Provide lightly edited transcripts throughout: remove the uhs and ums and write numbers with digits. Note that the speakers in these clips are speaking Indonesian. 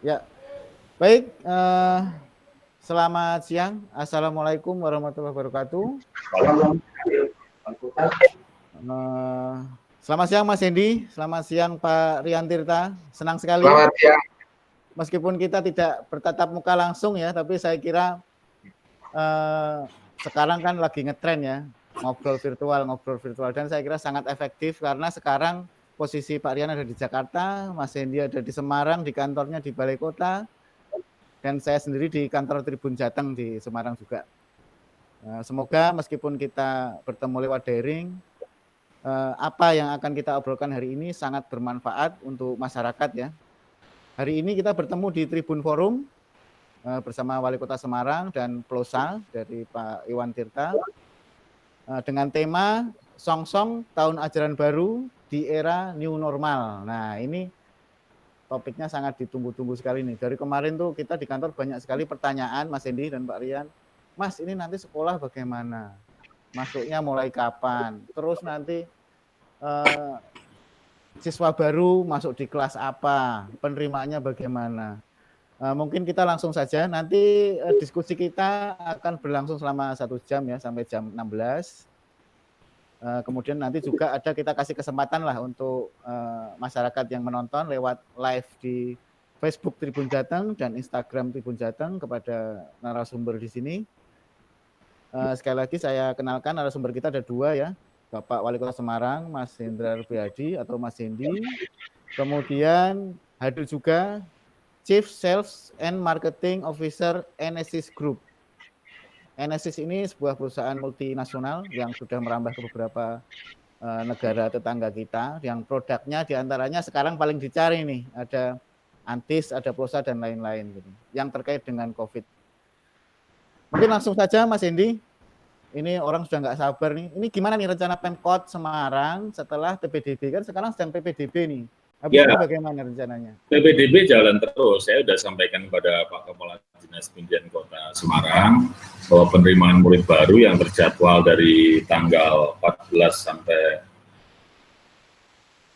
Ya, baik. Selamat siang. Assalamualaikum warahmatullahi wabarakatuh. Eh, Selamat siang Mas Hendy. Selamat siang Pak Rian Tirta. Senang sekali. Selamat siang. Meskipun kita tidak bertatap muka langsung ya, tapi saya kira sekarang kan lagi ngetren ya, ngobrol virtual, dan saya kira sangat efektif karena sekarang posisi Pak Rian ada di Jakarta, Mas Hendy ada di Semarang, di kantornya di Balai Kota, dan saya sendiri di kantor Tribun Jateng di Semarang juga. Semoga meskipun kita bertemu lewat daring, apa yang akan kita obrolkan hari ini sangat bermanfaat untuk masyarakat ya. Hari ini kita bertemu di Tribun Forum bersama Wali Kota Semarang dan Plosa dari Pak Iwan Tirta dengan tema Song-Song Tahun Ajaran Baru di Era New Normal. Nah, ini topiknya sangat ditunggu-tunggu sekali nih. Dari kemarin tuh kita di kantor banyak sekali pertanyaan Mas Hendy dan Pak Rian. Mas, ini nanti sekolah bagaimana? Masuknya mulai kapan? Terus nanti siswa baru masuk di kelas apa? Penerimaannya bagaimana? Mungkin kita langsung saja. Nanti diskusi kita akan berlangsung selama 1 jam ya, sampai jam 16. Kemudian nanti juga ada kita kasih kesempatan lah untuk masyarakat yang menonton lewat live di Facebook Tribun Jateng dan Instagram Tribun Jateng kepada narasumber di sini. Sekali lagi saya kenalkan narasumber kita ada 2 ya, Bapak Wali Kota Semarang, Mas Hendra Rubiadi atau Mas Hendy. Kemudian hadir juga Chief Sales and Marketing Officer Enesis Group. Enesis ini sebuah perusahaan multinasional yang sudah merambah ke beberapa negara tetangga kita, yang produknya diantaranya sekarang paling dicari nih, ada Antis, ada Plosa dan lain-lain gitu, yang terkait dengan COVID. Mungkin langsung saja Mas Hendy, ini orang sudah nggak sabar nih. Ini gimana nih rencana Pemkot Semarang setelah PPDB, kan sekarang sedang PPDB nih. Habis Ya, ini bagaimana rencananya? PPDB jalan terus. Saya sudah sampaikan kepada Pak Kepala Dinas Pendidikan Kota Semarang bahwa penerimaan murid baru yang terjadwal dari tanggal 14 sampai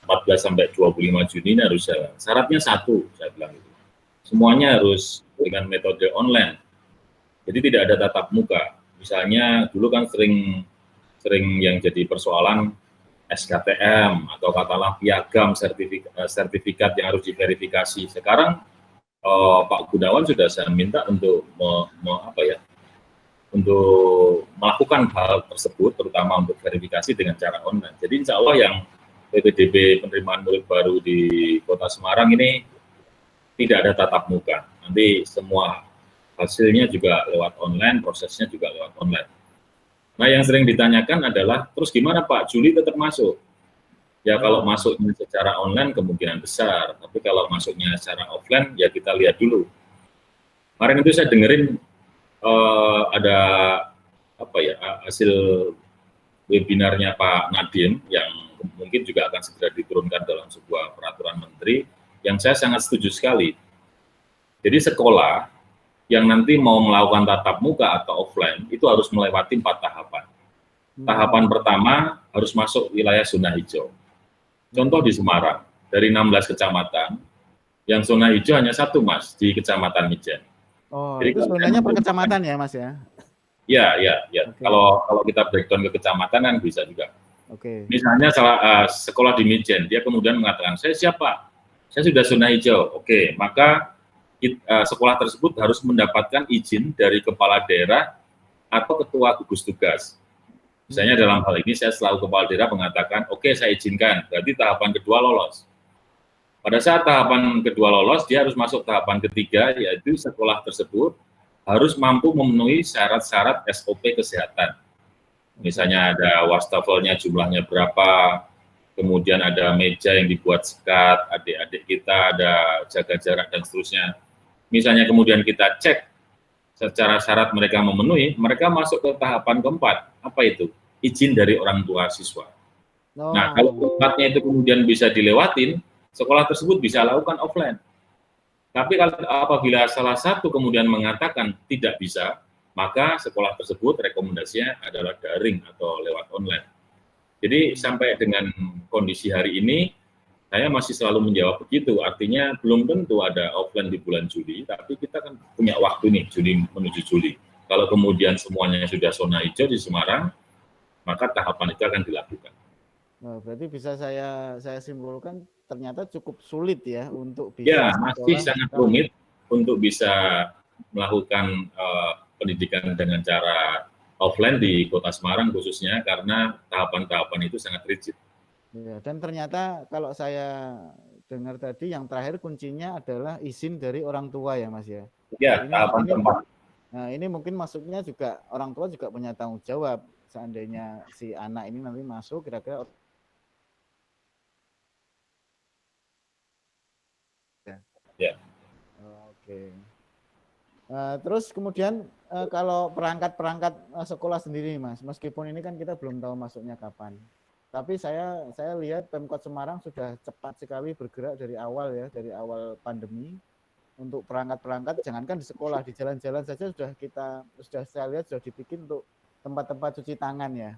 25 Juni ini harus jalan. Syaratnya satu, saya bilang itu. Semuanya harus dengan metode online. Jadi tidak ada tatap muka. Misalnya dulu kan sering yang jadi persoalan SKTM atau katakanlah piagam sertifikat yang harus diverifikasi. Sekarang Pak Gunawan sudah saya minta untuk untuk melakukan hal tersebut, terutama untuk verifikasi dengan cara online. Jadi insya Allah yang PPDB penerimaan murid baru di Kota Semarang ini tidak ada tatap muka. Nanti semua hasilnya juga lewat online, prosesnya juga lewat online. Nah, yang sering ditanyakan adalah, terus gimana Pak, Juli tetap masuk? Ya, kalau masuknya secara online kemungkinan besar, tapi kalau masuknya secara offline, ya kita lihat dulu. Kemarin itu saya dengerin ada hasil webinarnya Pak Nadiem, yang mungkin juga akan segera diturunkan dalam sebuah peraturan menteri, yang saya sangat setuju sekali. Jadi sekolah yang nanti mau melakukan tatap muka atau offline itu harus melewati 4 tahapan. Tahapan pertama harus masuk wilayah zona hijau. Contoh di Semarang, dari 16 kecamatan, yang zona hijau hanya 1 Mas, di Kecamatan Mijen. Oh, jadi itu sebenarnya per kecamatan ya Mas ya? Ya. Okay. Kalau kita breakdown ke kecamatan kan bisa juga. Okay. Misalnya sekolah di Mijen, dia kemudian mengatakan, saya siapa? Saya sudah zona hijau. Oke, maka sekolah tersebut harus mendapatkan izin dari kepala daerah atau ketua gugus tugas. Misalnya dalam hal ini saya selaku kepala daerah mengatakan, oke, saya izinkan, berarti tahapan kedua lolos. Pada saat tahapan kedua lolos, dia harus masuk tahapan ketiga, yaitu sekolah tersebut harus mampu memenuhi syarat-syarat SOP kesehatan. Misalnya ada wastafelnya jumlahnya berapa, kemudian ada meja yang dibuat sekat, adik-adik kita ada jaga jarak dan seterusnya. Misalnya kemudian kita cek secara syarat mereka memenuhi, mereka masuk ke tahapan keempat. Apa itu? Izin dari orang tua siswa. Nah, kalau keempatnya itu kemudian bisa dilewatin, sekolah tersebut bisa lakukan offline. Tapi kalau apabila salah satu kemudian mengatakan tidak bisa, maka sekolah tersebut rekomendasinya adalah daring atau lewat online. Jadi sampai dengan kondisi hari ini, Saya masih selalu menjawab begitu, artinya belum tentu ada offline di bulan Juli, tapi kita kan punya waktu nih, Juni menuju Juli. Kalau kemudian semuanya sudah zona hijau di Semarang, maka tahapan itu akan dilakukan. Nah, berarti bisa saya simpulkan ternyata cukup sulit ya untuk Ya, bisa masih sekolah. sangat rumit untuk bisa melakukan pendidikan dengan cara offline di Kota Semarang khususnya karena tahapan-tahapan itu sangat rigid. Ya, dan ternyata kalau saya dengar tadi yang terakhir kuncinya adalah izin dari orang tua ya Mas ya. Ya, tahapan Ini keempat. Nah, ini mungkin masuknya juga orang tua juga punya tanggung jawab seandainya si anak ini nanti masuk kira-kira. Ya. Oke. Terus kemudian kalau perangkat-perangkat sekolah sendiri Mas, meskipun ini kan kita belum tahu masuknya kapan. Tapi saya lihat Pemkot Semarang sudah cepat sekali bergerak dari awal ya, dari awal pandemi untuk perangkat-perangkat, jangankan di sekolah, di jalan-jalan saja sudah saya lihat sudah dibikin untuk tempat-tempat cuci tangan ya.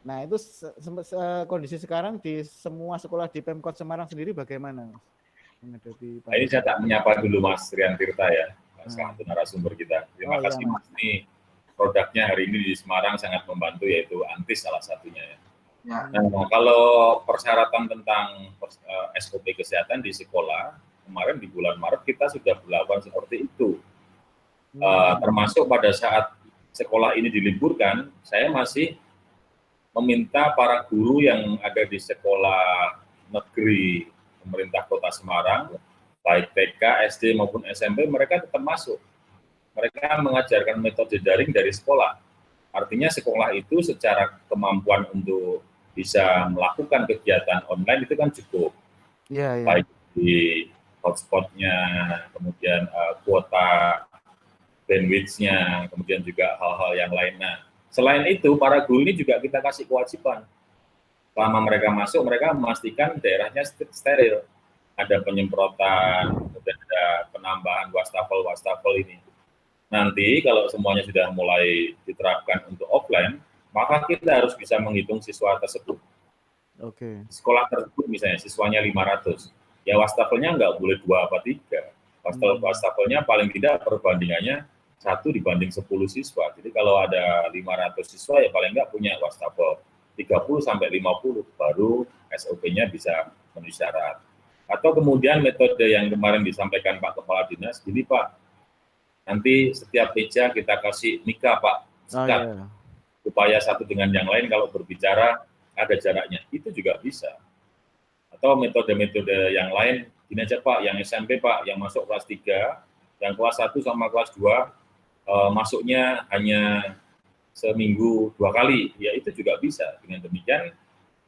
Nah itu kondisi sekarang di semua sekolah di Pemkot Semarang sendiri bagaimana Mas? Menghadapi Ini saya tak menyapa dulu Mas Rian Tirta ya, salah satu narasumber kita. Terima kasih Mas. Ini produknya hari ini di Semarang sangat membantu, yaitu Antis salah satunya ya. Nah, kalau persyaratan tentang SOP kesehatan di sekolah, kemarin di bulan Maret kita sudah berlakukan seperti itu. Termasuk pada saat sekolah ini diliburkan, saya masih meminta para guru yang ada di sekolah negeri pemerintah Kota Semarang, baik TK, SD maupun SMP, mereka tetap masuk. Mereka mengajarkan metode daring dari sekolah. Artinya sekolah itu secara kemampuan untuk bisa melakukan kegiatan online itu kan cukup. Ya, ya. Baik di hotspotnya, kemudian kuota bandwidth-nya, kemudian juga hal-hal yang lainnya. Selain itu, para guru ini juga kita kasih kewajiban. Selama mereka masuk, mereka memastikan daerahnya steril. Ada penyemprotan, kemudian ada penambahan wastafel ini. Nanti kalau semuanya sudah mulai diterapkan untuk offline, maka kita harus bisa menghitung siswa tersebut. Oke. Sekolah tersebut misalnya siswanya 500, ya wastafelnya nggak boleh 2 apa 3. Wastafelnya paling tidak perbandingannya 1 dibanding 10 siswa. Jadi kalau ada 500 siswa ya paling nggak punya wastafel 30 sampai 50, baru SOP-nya bisa memenuhi syarat. Atau kemudian metode yang kemarin disampaikan Pak Kepala Dinas, gini Pak, nanti setiap meja kita kasih mika Pak, sekat, supaya satu dengan yang lain kalau berbicara ada jaraknya, itu juga bisa. Atau metode-metode yang lain, gini aja Pak, yang SMP Pak, yang masuk kelas 3, yang kelas 1 sama kelas 2, masuknya hanya seminggu 2 kali, ya itu juga bisa. Dengan demikian,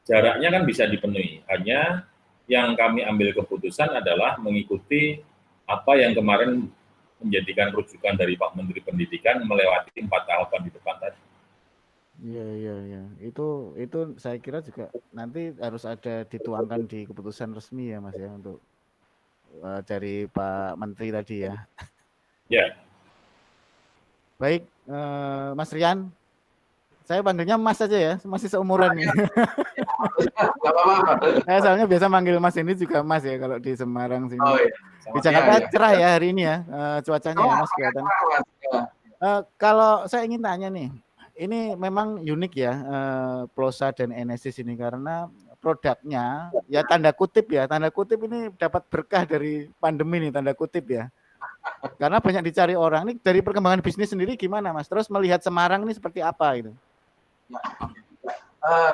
jaraknya kan bisa dipenuhi. Hanya yang kami ambil keputusan adalah mengikuti apa yang kemarin menjadikan rujukan dari Pak Menteri Pendidikan melewati 4 tahapan di depan tadi. Iya. Itu saya kira juga nanti harus ada dituangkan di keputusan resmi ya Mas ya untuk dari Pak Menteri tadi ya. Ya. Baik, Mas Rian, saya panggilnya Mas aja ya, masih seumuran nih. Gak apa-apa. Saya soalnya biasa manggil Mas ini juga Mas ya kalau di Semarang sini. Oh, iya. Di Jakarta cerah ya hari ini ya, cuacanya ya Mas kelihatan. Kalau saya ingin tanya nih, ini memang unik ya Plosa dan Enesis ini karena produknya ya tanda kutip ini dapat berkah dari pandemi nih tanda kutip ya. Karena banyak dicari orang. Ini dari perkembangan bisnis sendiri gimana Mas? Terus melihat Semarang ini seperti apa gitu?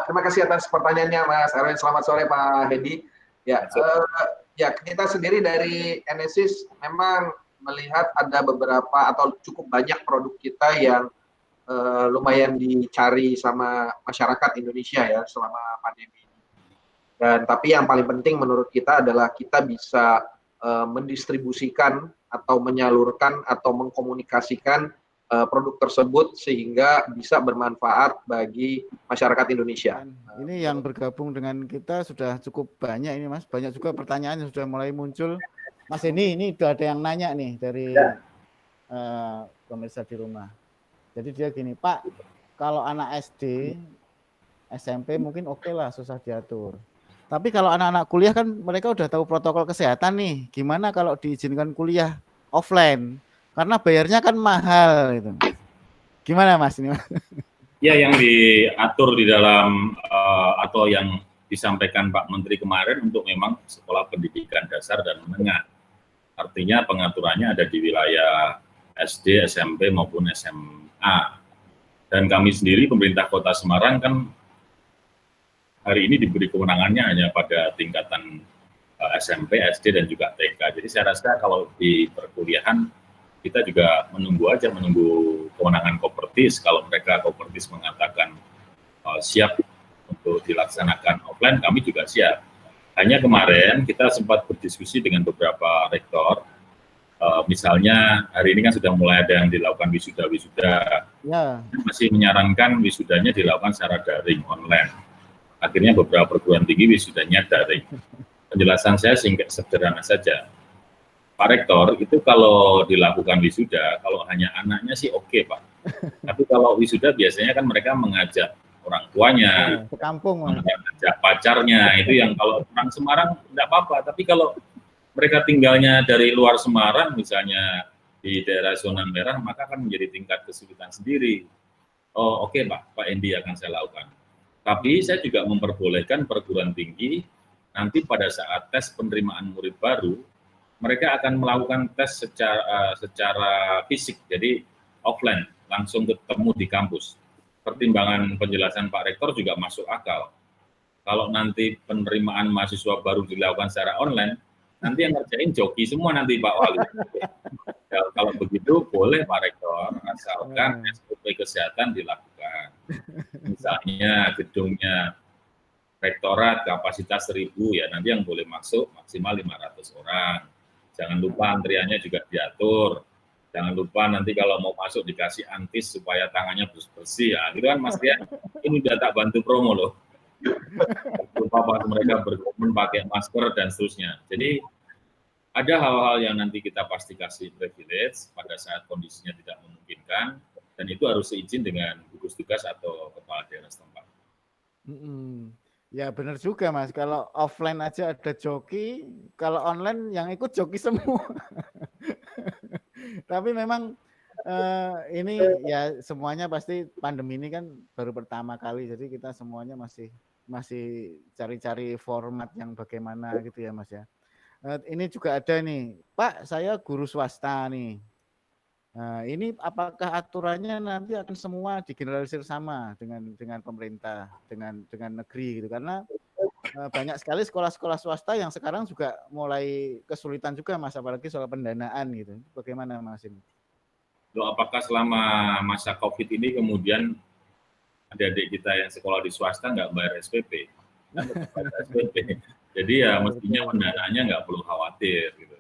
Terima kasih atas pertanyaannya Mas Erwin. Selamat sore Pak Hedi. Ya, kita sendiri dari Enesis memang melihat ada beberapa atau cukup banyak produk kita yang lumayan dicari sama masyarakat Indonesia ya selama pandemi ini. Dan tapi yang paling penting menurut kita adalah kita bisa mendistribusikan atau menyalurkan atau mengkomunikasikan produk tersebut sehingga bisa bermanfaat bagi masyarakat Indonesia. Ini yang bergabung dengan kita sudah cukup banyak ini Mas, banyak juga pertanyaan yang sudah mulai muncul. Mas ini udah ada yang nanya nih dari pemirsa di rumah. Jadi dia gini, Pak, kalau anak SD, SMP mungkin oke lah susah diatur. Tapi kalau anak-anak kuliah kan mereka udah tahu protokol kesehatan nih. Gimana kalau diizinkan kuliah offline? Karena bayarnya kan mahal gitu. Gimana Mas ini? Ya, yang diatur di dalam atau yang disampaikan Pak Menteri kemarin untuk memang sekolah pendidikan dasar dan menengah. Artinya pengaturannya ada di wilayah SD, SMP maupun SMA. Dan kami sendiri pemerintah Kota Semarang kan hari ini diberi kewenangannya hanya pada tingkatan SMP, SD, dan juga TK. Jadi saya rasa kalau di perkuliahan kita juga menunggu kewenangan Kopertis. Kalau mereka Kopertis mengatakan siap untuk dilaksanakan offline, kami juga siap. Hanya kemarin kita sempat berdiskusi dengan beberapa rektor, misalnya hari ini kan sudah mulai ada yang dilakukan wisuda, Ya. masih menyarankan wisudanya dilakukan secara daring, online. Akhirnya beberapa perguruan tinggi wisudanya daring. Penjelasan saya singkat sederhana saja. Pak Rektor, itu kalau dilakukan wisuda, kalau hanya anaknya sih oke, Pak. Tapi kalau wisuda biasanya kan mereka mengajak orang tuanya, ke kampung, mengajak pacarnya, itu yang kalau orang Semarang tidak apa-apa. Tapi kalau mereka tinggalnya dari luar Semarang, misalnya di daerah zona merah, maka akan menjadi tingkat kesulitan sendiri. Oh oke, Pak Endi akan saya lakukan. Tapi saya juga memperbolehkan perguruan tinggi, nanti pada saat tes penerimaan murid baru, mereka akan melakukan tes secara fisik, jadi offline, langsung ketemu di kampus. Pertimbangan penjelasan Pak Rektor juga masuk akal. Kalau nanti penerimaan mahasiswa baru dilakukan secara online, nanti yang ngerjain joki semua nanti Pak Wali. Ya, kalau begitu boleh Pak Rektor, asalkan SOP kesehatan dilakukan. Misalnya gedungnya rektorat kapasitas 1.000, ya nanti yang boleh masuk maksimal 500 orang. Jangan lupa antriannya juga diatur. Jangan lupa nanti kalau mau masuk dikasih antis supaya tangannya bersih. Ya, gitu kan Mas Rian. Ini udah tak bantu promo loh. Lupa pas mereka berkerumun pakai masker dan seterusnya. Jadi ada hal-hal yang nanti kita pasti kasih privilege pada saat kondisinya tidak memungkinkan, dan itu harus seizin dengan gugus tugas atau kepala daerah setempat. Ya benar juga Mas, kalau offline aja ada joki, kalau online yang ikut joki semua. Tapi memang ini ya semuanya pasti pandemi ini kan baru pertama kali, jadi kita semuanya masih cari-cari format yang bagaimana gitu ya Mas ya. Ini juga ada nih, Pak saya guru swasta nih. Nah, ini apakah aturannya nanti akan semua digeneralisir sama dengan pemerintah, dengan negeri gitu, karena banyak sekali sekolah-sekolah swasta yang sekarang juga mulai kesulitan juga Mas, apalagi soal pendanaan gitu. Bagaimana Mas ini? Loh, apakah selama masa COVID ini kemudian adik-adik kita yang sekolah di swasta nggak bayar SPP? Jadi ya mestinya pendanaannya nggak perlu khawatir gitu.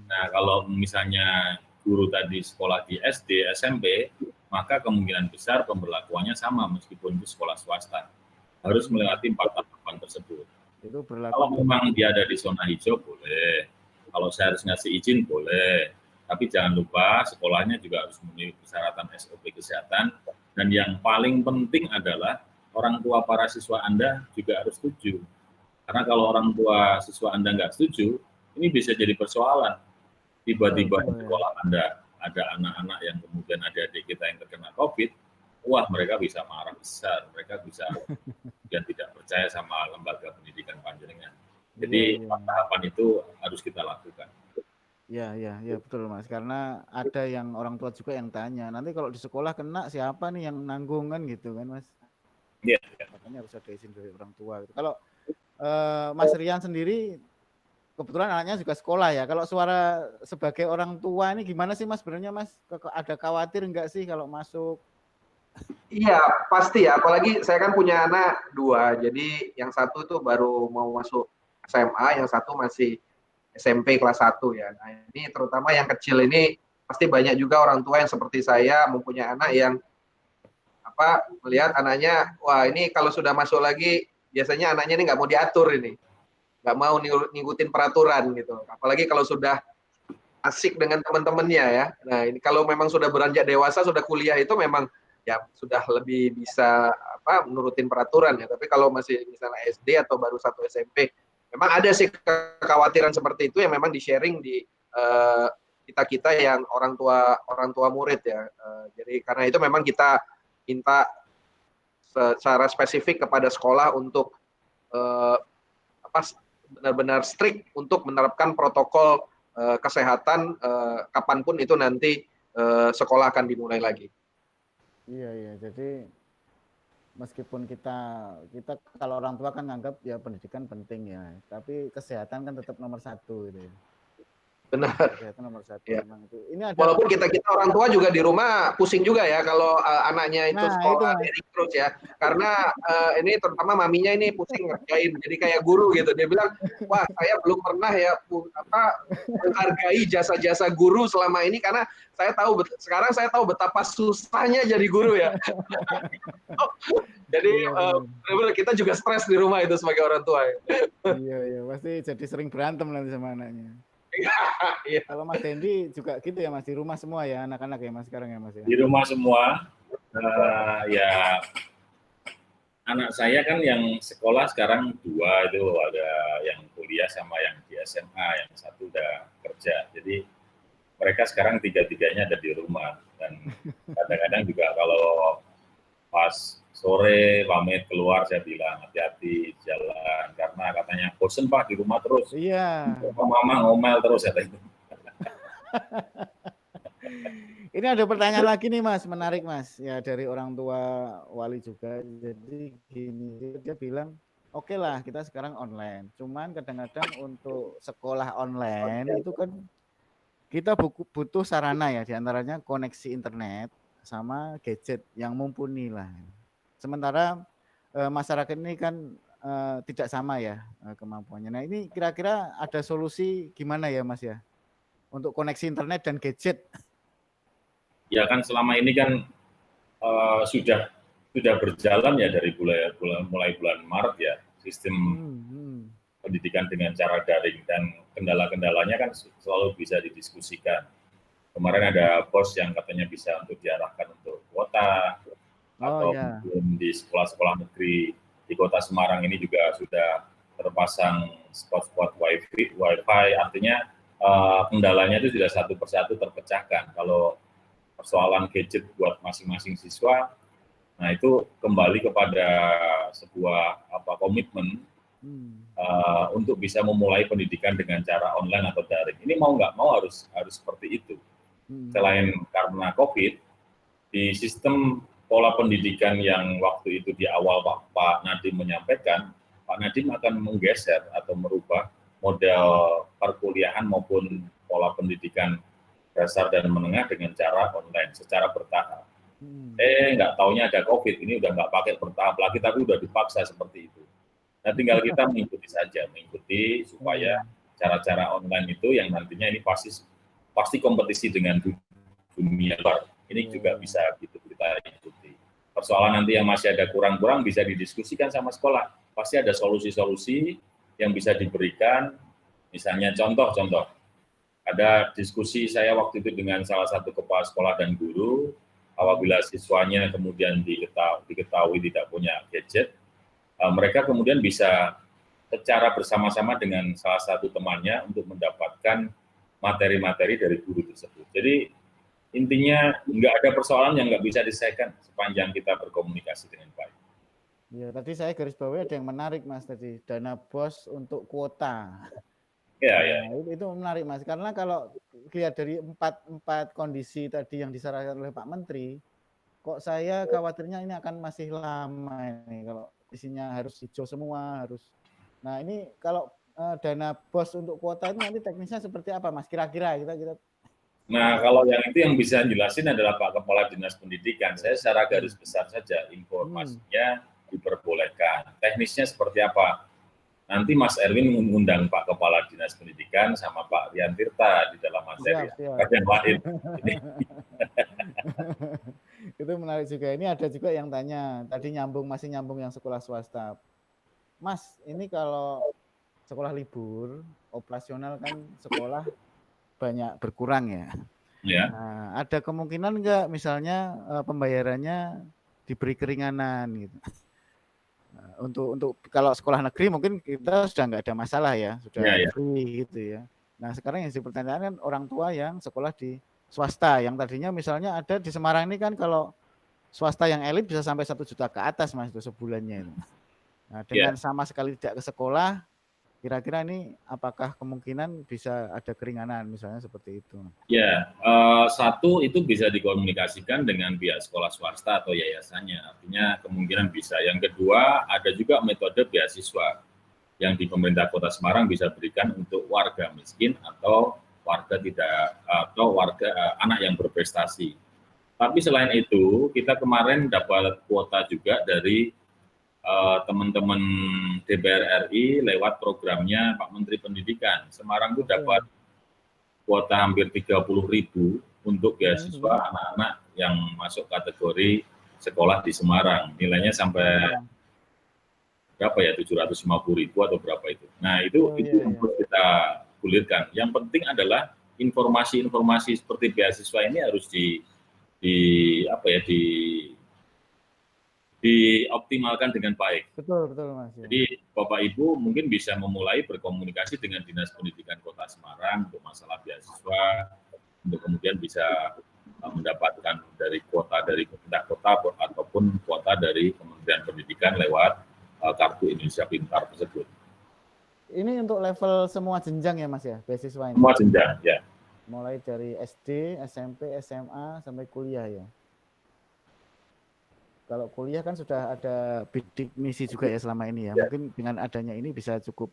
Nah kalau misalnya guru tadi sekolah di SD, SMP, maka kemungkinan besar pemberlakuannya sama meskipun itu sekolah swasta. Harus melewati 4 tahapan tersebut. Itu berlaku. Kalau memang dia ada di zona hijau boleh. Kalau saya harus ngasih izin boleh. Tapi jangan lupa sekolahnya juga harus memenuhi persyaratan SOP kesehatan. Dan yang paling penting adalah orang tua para siswa Anda juga harus setuju. Karena kalau orang tua siswa Anda nggak setuju, ini bisa jadi persoalan. Tiba-tiba di sekolah Anda ada anak-anak yang kemudian adik-adik kita yang terkena COVID, wah mereka bisa marah besar, mereka bisa dan tidak percaya sama lembaga pendidikan panjenengan. Jadi tahapan itu harus kita lakukan. Ya betul Mas, karena ada yang orang tua juga yang tanya, nanti kalau di sekolah kena siapa nih yang nanggung kan gitu kan Mas? Iya. Makanya harus ada izin dari orang tua. Gitu. Kalau Mas Rian sendiri kebetulan anaknya juga sekolah ya. Kalau suara sebagai orang tua ini gimana sih Mas sebenarnya Mas? Ada khawatir enggak sih kalau masuk? Iya pasti ya. Apalagi saya kan punya anak 2. Jadi yang satu itu baru mau masuk SMA, yang satu masih SMP kelas 1 ya. Nah ini terutama yang kecil ini pasti banyak juga orang tua yang seperti saya mempunyai anak yang melihat anaknya, wah ini kalau sudah masuk lagi biasanya anaknya ini nggak mau diatur ini. Nggak mau ngikutin peraturan gitu. Apalagi kalau sudah asik dengan teman-temannya ya. Nah ini kalau memang sudah beranjak dewasa, sudah kuliah itu memang ya sudah lebih bisa menurutin peraturan ya. Tapi kalau masih misalnya SD atau baru satu SMP, memang ada sih kekhawatiran seperti itu yang memang di-sharing di kita yang orang tua murid ya. Jadi karena itu memang kita minta secara spesifik kepada sekolah untuk benar-benar strict untuk menerapkan protokol kesehatan kapanpun itu nanti sekolah akan dimulai lagi. Iya, jadi meskipun kita kalau orang tua kan nganggap ya pendidikan penting ya, tapi kesehatan kan tetap nomor satu gitu ya. Benar. Kesehatan nomor satu Ya. memang itu. Ini ada. Walaupun kita orang tua juga di rumah pusing juga ya kalau anaknya itu sekolah daring terus ya, karena ini terutama maminya ini pusing ngerjain, jadi kayak guru gitu. Dia bilang, wah saya belum pernah ya menghargai jasa-jasa guru selama ini karena sekarang saya tahu betapa susahnya jadi guru ya. Jadi benar-benar kita juga stres di rumah itu sebagai orang tua. Iya, pasti jadi sering berantem nanti sama anaknya. Iya. Kalau Mas Hendy juga gitu ya Mas, di rumah semua ya anak-anak ya Mas sekarang ya Mas ya? Di rumah semua, ya anak saya kan yang sekolah sekarang 2 itu ada yang kuliah sama yang di SMA, yang satu udah kerja. Jadi mereka sekarang 3-3-nya ada di rumah dan kadang-kadang juga kalau pas sore pamit keluar saya bilang hati-hati jalan karena katanya bosen Pak di rumah terus. Iya. Mama ngomel terus kata itu. Ini ada pertanyaan lagi nih Mas, menarik Mas, ya dari orang tua wali juga. Jadi gini, dia bilang, oke lah kita sekarang online, cuman kadang-kadang untuk sekolah online itu kan kita butuh sarana ya, diantaranya koneksi internet sama gadget yang mumpuni lah. Sementara masyarakat ini kan tidak sama ya kemampuannya. Nah ini kira-kira ada solusi gimana ya Mas ya untuk koneksi internet dan gadget? Ya kan selama ini kan sudah berjalan ya dari mulai bulan Maret ya sistem pendidikan dengan cara daring dan kendala-kendalanya kan selalu bisa didiskusikan. Kemarin ada pos yang katanya bisa untuk diarahkan untuk kuota atau mungkin di sekolah-sekolah negeri di Kota Semarang ini juga sudah terpasang spot-spot wifi, artinya kendalanya itu sudah satu persatu terpecahkan. Kalau persoalan gadget buat masing-masing siswa, nah itu kembali kepada sebuah komitmen untuk bisa memulai pendidikan dengan cara online atau daring. Ini mau nggak mau harus seperti itu. Selain karena COVID, di sistem pola pendidikan yang waktu itu di awal Pak Nadiem menyampaikan, Pak Nadiem akan menggeser atau merubah model perkuliahan maupun pola pendidikan dasar dan menengah dengan cara online, secara bertahap. Nggak taunya ada COVID, ini udah nggak pakai bertahap lagi, tapi udah dipaksa seperti itu. Nah tinggal kita mengikuti saja, supaya cara-cara online itu yang nantinya ini pasti kompetisi dengan dunia luar. Ini juga bisa gitu kita ikuti. Persoalan nanti yang masih ada kurang-kurang bisa didiskusikan sama sekolah. Pasti ada solusi-solusi yang bisa diberikan. Misalnya contoh, ada diskusi saya waktu itu dengan salah satu kepala sekolah dan guru, apabila siswanya kemudian diketahui tidak punya gadget, mereka kemudian bisa secara bersama-sama dengan salah satu temannya untuk mendapatkan materi-materi dari guru tersebut. Jadi intinya nggak ada persoalan yang nggak bisa diselesaikan sepanjang kita berkomunikasi dengan baik. Ya, tadi saya garis bawahi ada yang menarik Mas tadi, dana BOS untuk kuota. Ya. Itu menarik Mas, karena kalau lihat dari empat kondisi tadi yang disarankan oleh Pak Menteri, kok saya khawatirnya ini akan masih lama ini kalau isinya harus hijau semua, harus. Nah ini kalau dana BOS untuk kuota itu nanti teknisnya seperti apa Mas? Kira-kira kita. Nah, kalau yang itu yang bisa jelasin adalah Pak Kepala Dinas Pendidikan. Saya secara garis besar saja informasinya diperbolehkan. Teknisnya seperti apa? Nanti Mas Erwin mengundang Pak Kepala Dinas Pendidikan sama Pak Rian Tirta di dalam materi yang lain. Itu menarik juga. Ini ada juga yang tanya, tadi masih nyambung yang sekolah swasta. Mas, ini kalau sekolah libur, operasional kan sekolah banyak berkurang ya. Ya, Nah, ada kemungkinan nggak misalnya pembayarannya diberi keringanan gitu. Untuk kalau sekolah negeri mungkin kita sudah nggak ada masalah ya, ya, sudah ya. free gitu ya. Nah sekarang yang dipertanyakan kan orang tua yang sekolah di swasta, yang tadinya misalnya ada di Semarang ini kan kalau swasta yang elit bisa sampai 1 juta ke atas Mas itu sebulannya itu. Nah Ya. dengan sama sekali tidak ke sekolah, kira-kira ini apakah kemungkinan bisa ada keringanan misalnya seperti itu? Ya, satu itu bisa dikomunikasikan dengan pihak sekolah swasta atau yayasannya, artinya kemungkinan bisa. Yang kedua, ada juga metode beasiswa yang di pemerintah Kota Semarang bisa berikan untuk warga miskin atau warga tidak atau warga anak yang berprestasi. Tapi selain itu, kita kemarin dapat kuota juga dari teman-teman DPR RI lewat programnya Pak Menteri Pendidikan. Semarang itu dapat kuota hampir 30.000 untuk beasiswa anak-anak yang masuk kategori sekolah di Semarang. Nilainya sampai berapa ya, 750.000 atau berapa itu. Nah, itu yang perlu kita gulirkan. Yang penting adalah informasi-informasi seperti beasiswa ini harus dioptimalkan dengan baik. Betul Mas. Jadi Bapak Ibu mungkin bisa memulai berkomunikasi dengan Dinas Pendidikan Kota Semarang untuk masalah beasiswa, untuk kemudian bisa mendapatkan dari kuota dari pemerintah kota ataupun kuota dari Kementerian Pendidikan lewat Kartu Indonesia Pintar tersebut. Ini untuk level semua jenjang ya Mas ya, beasiswa ini? Semua jenjang, ya. Mulai dari SD, SMP, SMA, sampai kuliah ya? Kalau kuliah kan sudah ada bidik misi juga ya selama ini ya. Mungkin dengan adanya ini bisa cukup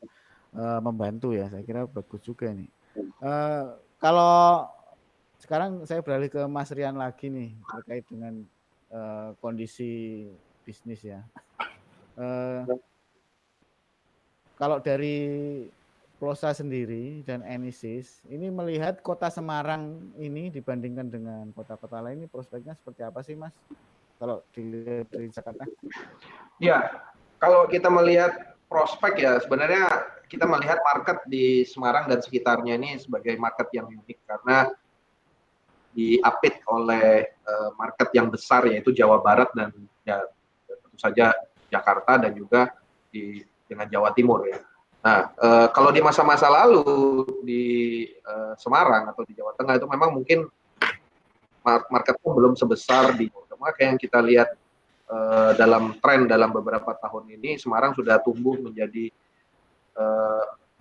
membantu ya. Saya kira bagus juga nih. Kalau sekarang saya beralih ke Mas Rian lagi nih terkait dengan kondisi bisnis ya. Kalau dari Plosa sendiri dan Enisis ini melihat Kota Semarang ini dibandingkan dengan kota-kota lain ini prospeknya seperti apa sih Mas? Kalau dilihat dari Jakarta? Ya, kalau kita melihat prospek ya sebenarnya kita melihat market di Semarang dan sekitarnya ini sebagai market yang unik karena diapit oleh market yang besar yaitu Jawa Barat dan ya, tentu saja Jakarta dan juga dengan Jawa Timur ya. Nah, kalau di masa-masa lalu di Semarang atau di Jawa Tengah itu memang mungkin marketnya belum sebesar di kayak yang kita lihat dalam tren dalam beberapa tahun ini Semarang sudah tumbuh menjadi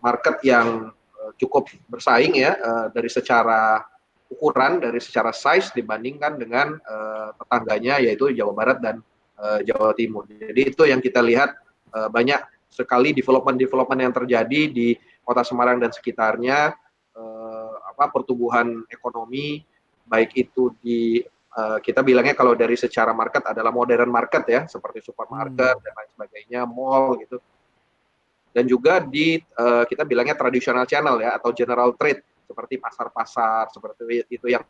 market yang cukup bersaing ya dari secara ukuran, dari secara size dibandingkan dengan tetangganya yaitu Jawa Barat dan Jawa Timur. Jadi itu yang kita lihat banyak sekali development yang terjadi di Kota Semarang dan sekitarnya, pertumbuhan ekonomi baik itu di kita bilangnya kalau dari secara market adalah modern market ya, seperti supermarket dan lain sebagainya, mall gitu. Dan juga di kita bilangnya traditional channel ya atau general trade seperti pasar-pasar seperti itu yang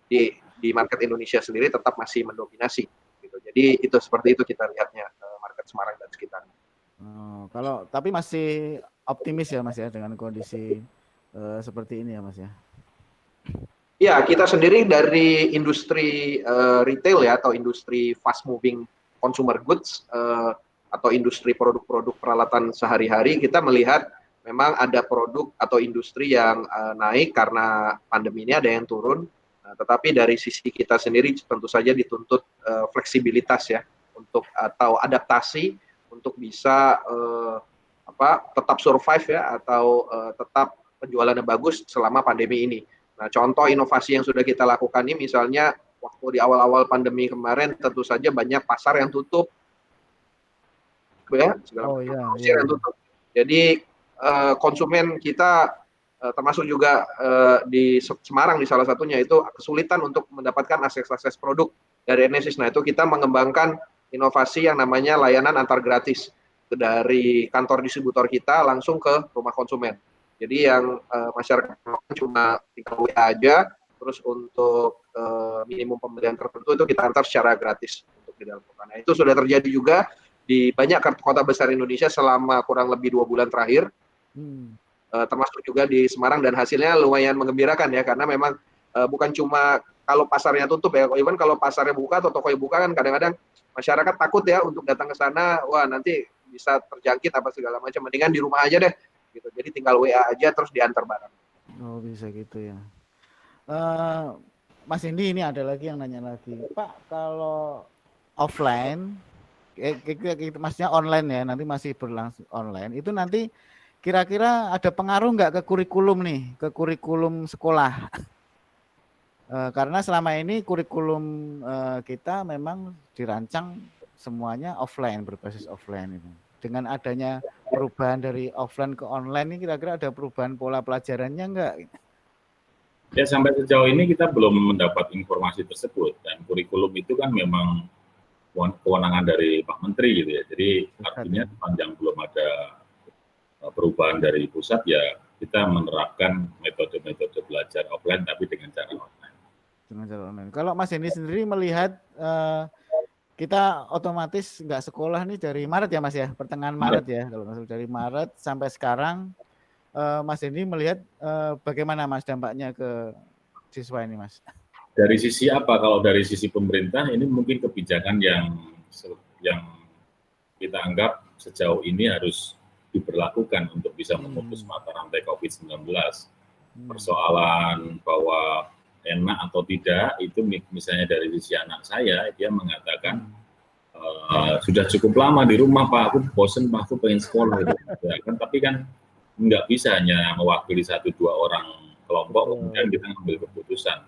di market Indonesia sendiri tetap masih mendominasi gitu. Jadi itu seperti itu kita lihatnya market Semarang dan sekitarnya. Kalau tapi masih optimis ya Mas ya dengan kondisi seperti ini ya Mas ya. Ya, kita sendiri dari industri retail ya atau industri fast moving consumer goods atau industri produk-produk peralatan sehari-hari, kita melihat memang ada produk atau industri yang naik karena pandemi ini, ada yang turun. Tetapi dari sisi kita sendiri tentu saja dituntut fleksibilitas ya untuk atau adaptasi untuk bisa tetap survive ya atau tetap penjualannya bagus selama pandemi ini. Nah, contoh inovasi yang sudah kita lakukan ini misalnya waktu di awal-awal pandemi kemarin tentu saja banyak pasar yang tutup. Ya, segala pasar yang tutup. Jadi konsumen kita termasuk juga di Semarang di salah satunya itu kesulitan untuk mendapatkan akses produk dari Enesis. Nah, itu kita mengembangkan inovasi yang namanya layanan antar gratis dari kantor distributor kita langsung ke rumah konsumen. Jadi yang masyarakat cuma tinggal WA aja, terus untuk minimum pembelian tertentu itu kita antar secara gratis untuk di dalam kota. Nah, itu sudah terjadi juga di banyak kota besar Indonesia selama kurang lebih 2 bulan terakhir, termasuk juga di Semarang dan hasilnya lumayan menggembirakan ya karena memang bukan cuma kalau pasarnya tutup ya, even kalau pasarnya buka atau tokonya buka kan kadang-kadang masyarakat takut ya untuk datang ke sana, wah nanti bisa terjangkit apa segala macam, mendingan di rumah aja deh gitu. Jadi tinggal WA aja terus diantar barang. Oh bisa gitu ya. Mas Indi, ini ada lagi yang nanya lagi, Pak, kalau offline, maksudnya online ya, nanti masih berlangsung online, itu nanti kira-kira ada pengaruh nggak ke kurikulum nih, ke kurikulum sekolah? Karena selama ini kurikulum kita memang dirancang semuanya offline, berbasis offline itu. Dengan adanya perubahan dari offline ke online ini kira-kira ada perubahan pola pelajarannya enggak? Ya sampai sejauh ini kita belum mendapat informasi tersebut, dan kurikulum itu kan memang kewenangan dari Pak Menteri gitu ya. Jadi artinya sepanjang belum ada perubahan dari pusat ya kita menerapkan metode-metode belajar offline tapi dengan cara online. Dengan cara online. Kalau Mas Hendy sendiri melihat kita otomatis nggak sekolah nih dari Maret ya Mas ya, pertengahan Maret ya, kalau masuk dari Maret sampai sekarang, Mas Hendy melihat bagaimana Mas dampaknya ke siswa ini Mas? Dari sisi apa? Kalau dari sisi pemerintah ini mungkin kebijakan yang kita anggap sejauh ini harus diberlakukan untuk bisa memutus mata rantai COVID-19. Persoalan bahwa enak atau tidak itu misalnya dari sisi anak saya, dia mengatakan sudah cukup lama di rumah Pak, aku bosen Pak, aku pengen sekolah gitu. Ya, kan, tapi kan nggak bisa hanya mewakili 1-2 orang kelompok kemudian kita ngambil keputusan.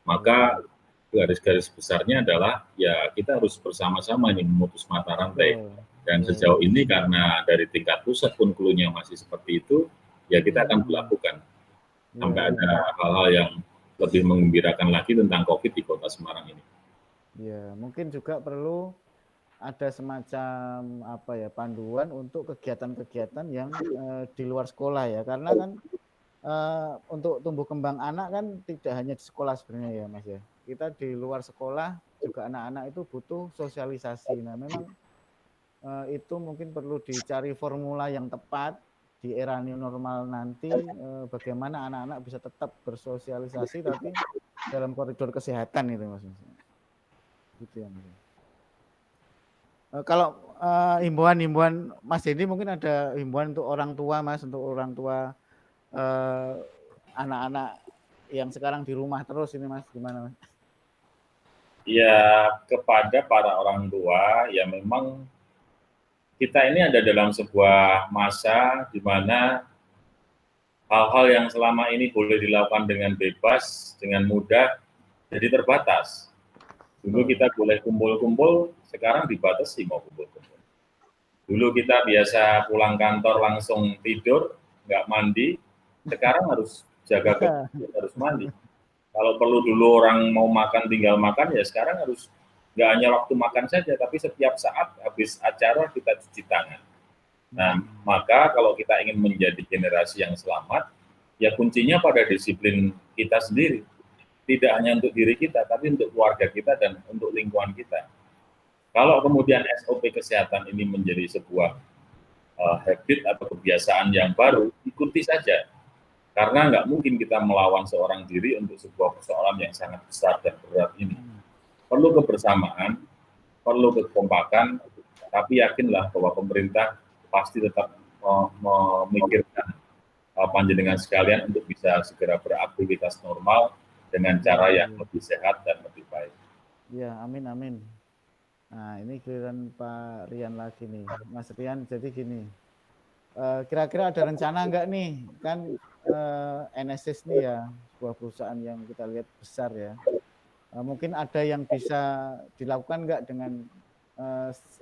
Maka garis-garis besarnya adalah ya kita harus bersama-sama ini memutus mata rantai. Dan sejauh ini karena dari tingkat pusat pun klunya masih seperti itu, ya kita akan melakukan sampai ada hal-hal yang lebih menggembirakan lagi tentang COVID di Kota Semarang ini. Ya, mungkin juga perlu ada semacam apa ya, panduan untuk kegiatan-kegiatan yang di luar sekolah ya, karena kan untuk tumbuh kembang anak kan tidak hanya di sekolah sebenarnya ya Mas ya. Kita di luar sekolah juga anak-anak itu butuh sosialisasi. Nah, memang itu mungkin perlu dicari formula yang tepat di era new normal nanti, bagaimana anak-anak bisa tetap bersosialisasi tapi dalam koridor kesehatan itu Mas. Gitu ya Mas. Kalau himbauan Mas Hendy mungkin ada himbauan untuk orang tua Mas, untuk orang tua anak-anak yang sekarang di rumah terus ini Mas, gimana Mas? Ya kepada para orang tua ya memang kita ini ada dalam sebuah masa di mana hal-hal yang selama ini boleh dilakukan dengan bebas, dengan mudah, jadi terbatas. Dulu kita boleh kumpul-kumpul, sekarang dibatasi mau kumpul-kumpul. Dulu kita biasa pulang kantor langsung tidur, nggak mandi, sekarang harus jaga kesehatan, harus mandi. Kalau perlu dulu orang mau makan tinggal makan, ya sekarang harus nggak hanya waktu makan saja, tapi setiap saat habis acara kita cuci tangan. Nah, maka kalau kita ingin menjadi generasi yang selamat, ya kuncinya pada disiplin kita sendiri. Tidak hanya untuk diri kita, tapi untuk keluarga kita dan untuk lingkungan kita. Kalau kemudian SOP kesehatan ini menjadi sebuah habit atau kebiasaan yang baru, ikuti saja. Karena nggak mungkin kita melawan seorang diri untuk sebuah persoalan yang sangat besar dan berat ini. Perlu kebersamaan, perlu kekompakan, tapi yakinlah bahwa pemerintah pasti tetap memikirkan panjenengan sekalian untuk bisa segera beraktivitas normal dengan cara yang lebih sehat dan lebih baik. Ya, amin, amin. Nah, ini giliran Pak Rian lagi nih. Mas Rian, jadi gini, kira-kira ada rencana nggak nih? Kan NSIS nih ya, sebuah perusahaan yang kita lihat besar ya. Mungkin ada yang bisa dilakukan nggak dengan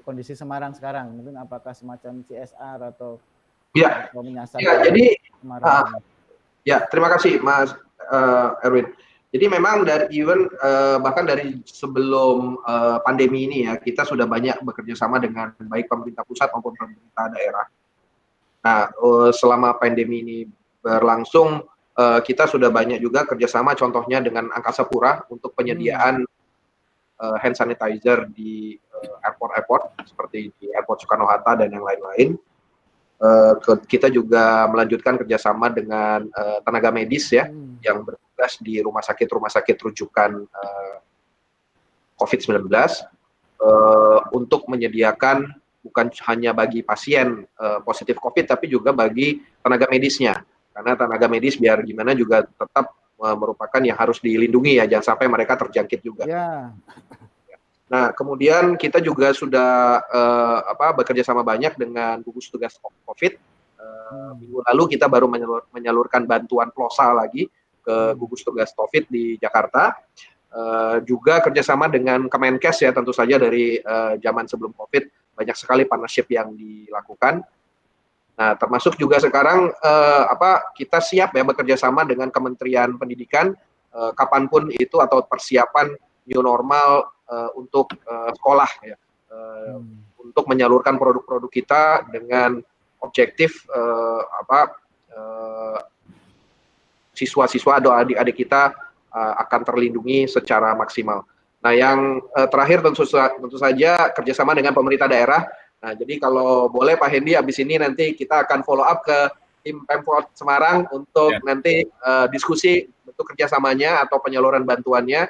kondisi Semarang sekarang? Mungkin apakah semacam CSR atau menyasar jadi Semarang? Ya, terima kasih Mas Erwin. Jadi memang dari bahkan dari sebelum pandemi ini ya, kita sudah banyak bekerja sama dengan baik pemerintah pusat maupun pemerintah daerah. Nah, selama pandemi ini berlangsung, kita sudah banyak juga kerjasama, contohnya dengan Angkasa Pura untuk penyediaan hand sanitizer di airport-airport seperti di Airport Soekarno-Hatta dan yang lain-lain. Kita juga melanjutkan kerjasama dengan tenaga medis ya, yang di rumah sakit rujukan COVID-19 untuk menyediakan bukan hanya bagi pasien positif COVID, tapi juga bagi tenaga medisnya. Karena tenaga medis biar gimana juga tetap merupakan yang harus dilindungi ya, jangan sampai mereka terjangkit juga. Ya. Nah, kemudian kita juga sudah bekerja sama banyak dengan gugus tugas COVID. Minggu lalu kita baru menyalurkan bantuan plosa lagi ke gugus tugas COVID di Jakarta. Juga kerjasama dengan Kemenkes ya, tentu saja dari zaman sebelum COVID banyak sekali partnership yang dilakukan. Nah, termasuk juga sekarang kita siap ya bekerja sama dengan Kementerian Pendidikan kapanpun itu atau persiapan new normal untuk sekolah ya, untuk menyalurkan produk-produk kita dengan objektif siswa-siswa atau adik-adik kita akan terlindungi secara maksimal. Nah, yang terakhir tentu saja kerjasama dengan pemerintah daerah. Nah, jadi kalau boleh Pak Hendy, habis ini nanti kita akan follow up ke tim Pemkot Semarang untuk nanti diskusi bentuk kerjasamanya atau penyaluran bantuannya,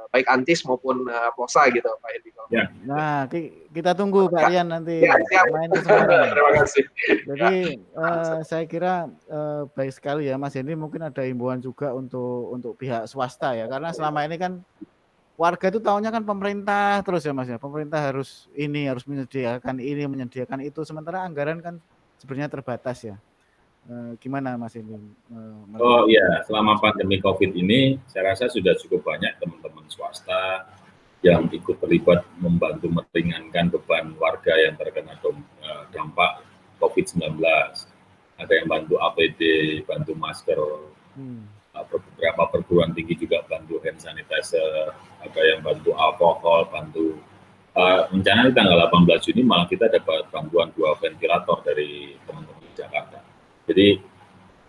baik Antis maupun Plosa gitu Pak Hendy. Ya. Nah, kita tunggu Pak Rian nanti main ke Semarang. Terima kasih. Jadi saya kira baik sekali ya Mas Hendy, mungkin ada himbauan juga untuk pihak swasta ya, karena selama ini kan warga itu tahunya kan pemerintah terus ya Mas ya, pemerintah harus menyediakan itu, sementara anggaran kan sebenarnya terbatas ya. Gimana Mas Hendy? Oh iya, selama pandemi COVID ini saya rasa sudah cukup banyak teman-teman swasta yang ikut terlibat membantu meringankan beban warga yang terkena dampak COVID-19. Ada yang bantu APD, bantu masker, beberapa perguruan tinggi juga bantu hand sanitizer, ada yang bantu alkohol, bantu rencana di tanggal 18 Juni malah kita dapat bantuan 2 ventilator dari teman-teman di Jakarta. Jadi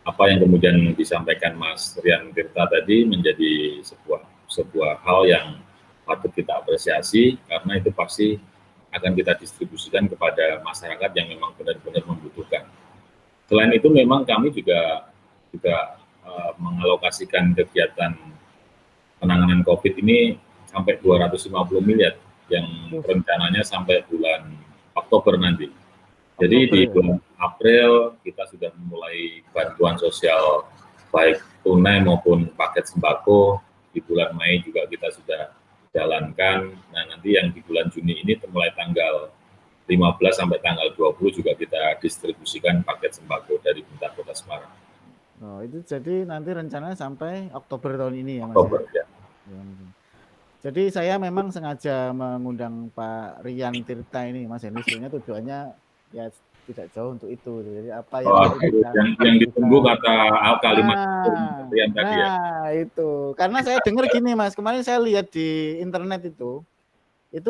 apa yang kemudian disampaikan Mas Rian Tirta tadi menjadi sebuah hal yang patut kita apresiasi, karena itu pasti akan kita distribusikan kepada masyarakat yang memang benar-benar membutuhkan. Selain itu memang kami juga mengalokasikan kegiatan penanganan COVID ini sampai 250 miliar yang rencananya sampai bulan Oktober nanti. Jadi di bulan April kita sudah memulai bantuan sosial baik tunai maupun paket sembako. Di bulan Mei juga kita sudah jalankan. Nah, nanti yang di bulan Juni ini mulai tanggal 15 sampai tanggal 20 juga kita distribusikan paket sembako dari pemerintah Kota Semarang. Oh, itu jadi nanti rencananya sampai Oktober tahun ini ya Mas? Oktober ya. Jadi saya memang sengaja mengundang Pak Rian Tirta ini Mas Hendy, sebenarnya tujuannya ya tidak jauh untuk itu. Jadi apa yang ditunggu kata kalimat Rian tadi ya. Nah, itu. Karena saya dengar gini Mas, kemarin saya lihat di internet itu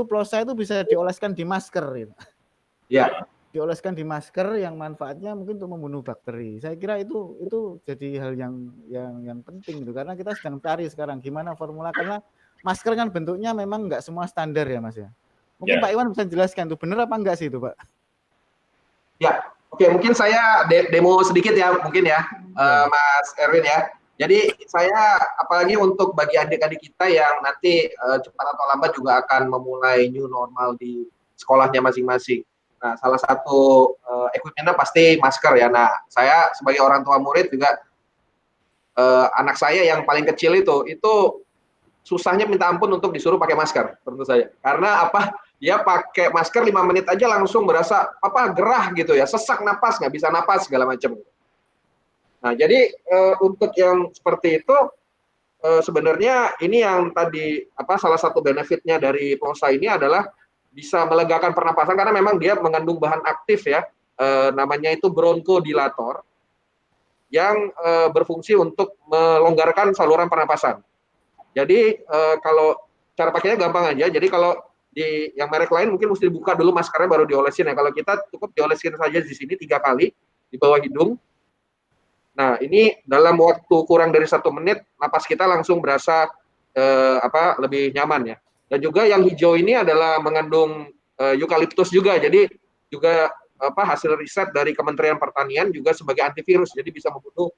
plosa itu bisa dioleskan di masker gitu. Ya. Dioleskan di masker yang manfaatnya mungkin untuk membunuh bakteri. Saya kira itu jadi hal yang penting gitu, karena kita sedang cari sekarang gimana formula, karena masker kan bentuknya memang nggak semua standar ya Mas ya. Mungkin Pak Iwan bisa jelaskan tuh benar apa enggak sih itu Pak? Ya, oke, mungkin saya demo sedikit ya mungkin ya, Mas Erwin ya. Jadi saya apalagi untuk bagi adik-adik kita yang nanti cepat atau lambat juga akan memulai new normal di sekolahnya masing-masing. Nah, salah satu equipment-nya pasti masker ya. Nah, saya sebagai orang tua murid juga anak saya yang paling kecil itu susahnya minta ampun untuk disuruh pakai masker, tentu saja. Karena apa? Dia pakai masker 5 menit aja langsung berasa gerah gitu ya, sesak napas, nggak bisa napas segala macam. Nah, jadi untuk yang seperti itu sebenarnya ini yang tadi salah satu benefitnya dari plosa ini adalah bisa melegakan pernapasan, karena memang dia mengandung bahan aktif ya, namanya itu bronchodilator yang berfungsi untuk melonggarkan saluran pernapasan. Jadi kalau cara pakainya gampang aja. Jadi kalau di yang merek lain mungkin mesti dibuka dulu maskernya baru diolesin ya. Kalau kita cukup diolesin saja di sini 3 kali di bawah hidung. Nah, ini dalam waktu kurang dari 1 menit napas kita langsung berasa lebih nyaman ya. Dan juga yang hijau ini adalah mengandung eukaliptus juga. Jadi juga hasil riset dari Kementerian Pertanian juga sebagai antivirus. Jadi bisa membunuh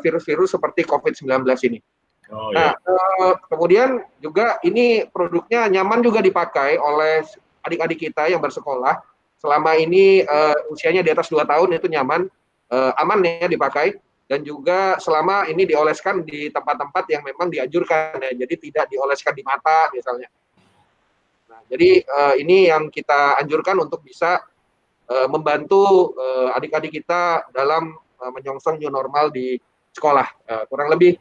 virus-virus seperti COVID-19 ini. Oh Nah, ya. kemudian juga ini produknya nyaman juga dipakai oleh adik-adik kita yang bersekolah. Selama ini usianya di atas 2 tahun itu nyaman, aman ya dipakai. Dan juga selama ini dioleskan di tempat-tempat yang memang dianjurkan ya. Jadi tidak dioleskan di mata misalnya. Nah, jadi ini yang kita anjurkan untuk bisa membantu adik-adik kita dalam menyongsong new normal di sekolah. Kurang lebih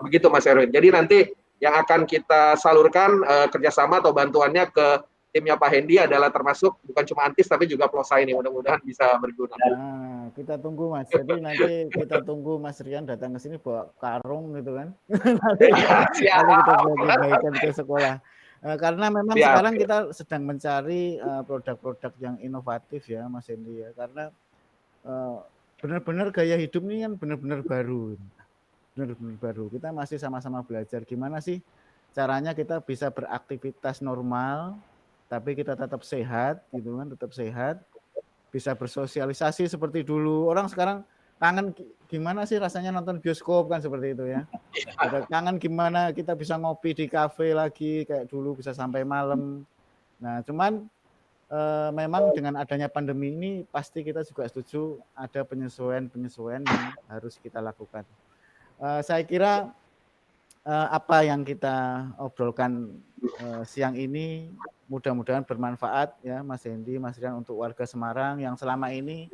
begitu Mas Erwin. Jadi nanti yang akan kita salurkan kerjasama atau bantuannya ke timnya Pak Hendy adalah termasuk bukan cuma antis tapi juga plosa ini. Mudah-mudahan bisa berguna. Nah, kita tunggu Mas. Jadi nanti kita tunggu Mas Rian datang ke sini bawa karung gitu kan. nanti kita bagi-bagikan ke sekolah. Karena memang sekarang kita sedang mencari produk-produk yang inovatif ya Mas Hendy ya. Karena benar-benar gaya hidup ini kan benar-benar baru. Benar-benar baru. Kita masih sama-sama belajar gimana sih caranya kita bisa beraktivitas normal tapi kita tetap sehat gitu kan, tetap sehat. Bisa bersosialisasi seperti dulu. Orang sekarang kangen gimana sih rasanya nonton bioskop kan seperti itu ya. Ada kangen gimana kita bisa ngopi di kafe lagi kayak dulu bisa sampai malam. Nah, cuman memang dengan adanya pandemi ini pasti kita juga setuju ada penyesuaian-penyesuaian yang harus kita lakukan. Saya kira apa yang kita obrolkan siang ini mudah-mudahan bermanfaat ya Mas Hendy, Mas Rian untuk warga Semarang yang selama ini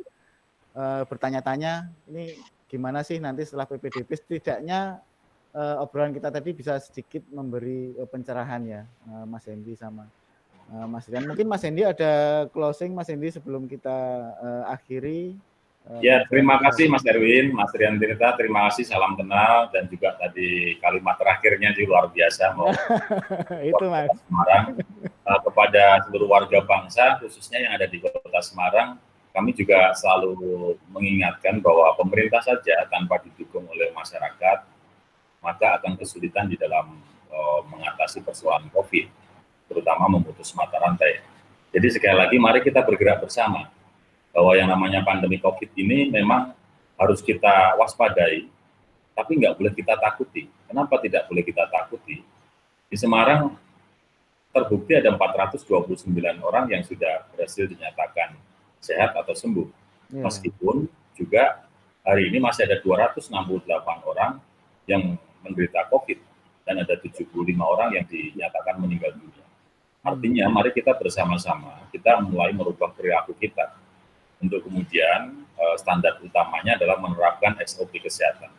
bertanya-tanya ini gimana sih nanti setelah PPDB, setidaknya obrolan kita tadi bisa sedikit memberi pencerahan ya Mas Hendy sama Mas Rian. Mungkin Mas Hendy ada closing Mas Hendy sebelum kita akhiri. Ya, terima kasih Mas Erwin, Mas Rian Tirta, terima kasih, salam kenal, dan juga tadi kalimat terakhirnya juga luar biasa mau itu Mas Semarang kepada seluruh warga bangsa khususnya yang ada di Kota Semarang. Kami juga selalu mengingatkan bahwa pemerintah saja tanpa didukung oleh masyarakat maka akan kesulitan di dalam mengatasi persoalan COVID, terutama memutus mata rantai. Jadi sekali lagi mari kita bergerak bersama bahwa yang namanya pandemi COVID ini memang harus kita waspadai, tapi nggak boleh kita takuti. Kenapa tidak boleh kita takuti? Di Semarang terbukti ada 429 orang yang sudah berhasil dinyatakan sehat atau sembuh. Meskipun juga hari ini masih ada 268 orang yang menderita COVID dan ada 75 orang yang dinyatakan meninggal dunia. Artinya mari kita bersama-sama, kita mulai merubah perilaku kita. Untuk kemudian standar utamanya adalah menerapkan SOP kesehatan.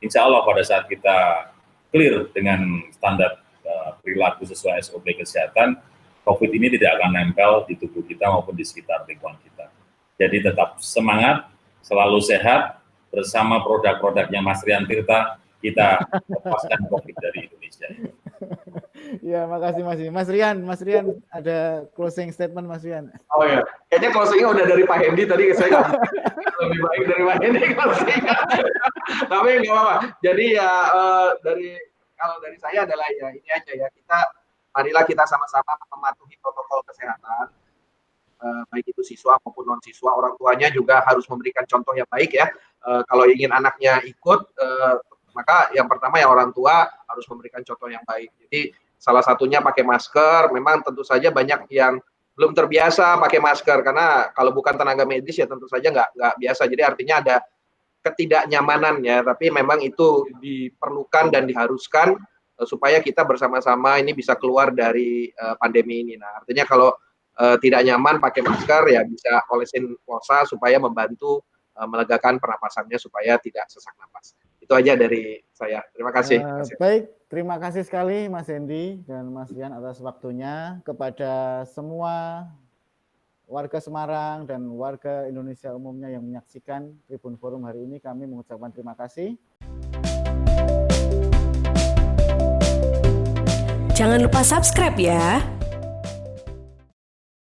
Insya Allah pada saat kita clear dengan standar perilaku sesuai SOP kesehatan, COVID ini tidak akan nempel di tubuh kita maupun di sekitar lingkungan kita. Jadi tetap semangat, selalu sehat, bersama produk-produknya Mas Rian Tirta, kita lepaskan COVID dari Indonesia. Ya, makasih Mas Rian. Mas Rian ada closing statement Mas Rian. Oh ya, kayaknya closingnya udah dari Pak Hendy tadi, saya nggak lebih baik dari Pak Hendy closingnya. Tapi nggak apa-apa. Jadi ya kalau dari saya adalah ya ini aja ya, marilah kita sama-sama mematuhi protokol kesehatan, baik itu siswa maupun non siswa, orang tuanya juga harus memberikan contoh yang baik ya. Kalau ingin anaknya ikut, maka yang pertama ya orang tua harus memberikan contoh yang baik. Jadi salah satunya pakai masker. Memang tentu saja banyak yang belum terbiasa pakai masker karena kalau bukan tenaga medis ya tentu saja nggak biasa. Jadi artinya ada ketidaknyamanan ya. Tapi memang itu diperlukan dan diharuskan supaya kita bersama-sama ini bisa keluar dari pandemi ini. Nah artinya kalau tidak nyaman pakai masker ya bisa olesin pulsa supaya membantu melegakan pernapasannya supaya tidak sesak napas. Itu aja dari saya. Terima kasih. Baik, terima kasih sekali Mas Hendy dan Mas Rian atas waktunya. Kepada semua warga Semarang dan warga Indonesia umumnya yang menyaksikan Tribun Forum hari ini, kami mengucapkan terima kasih. Jangan lupa subscribe ya.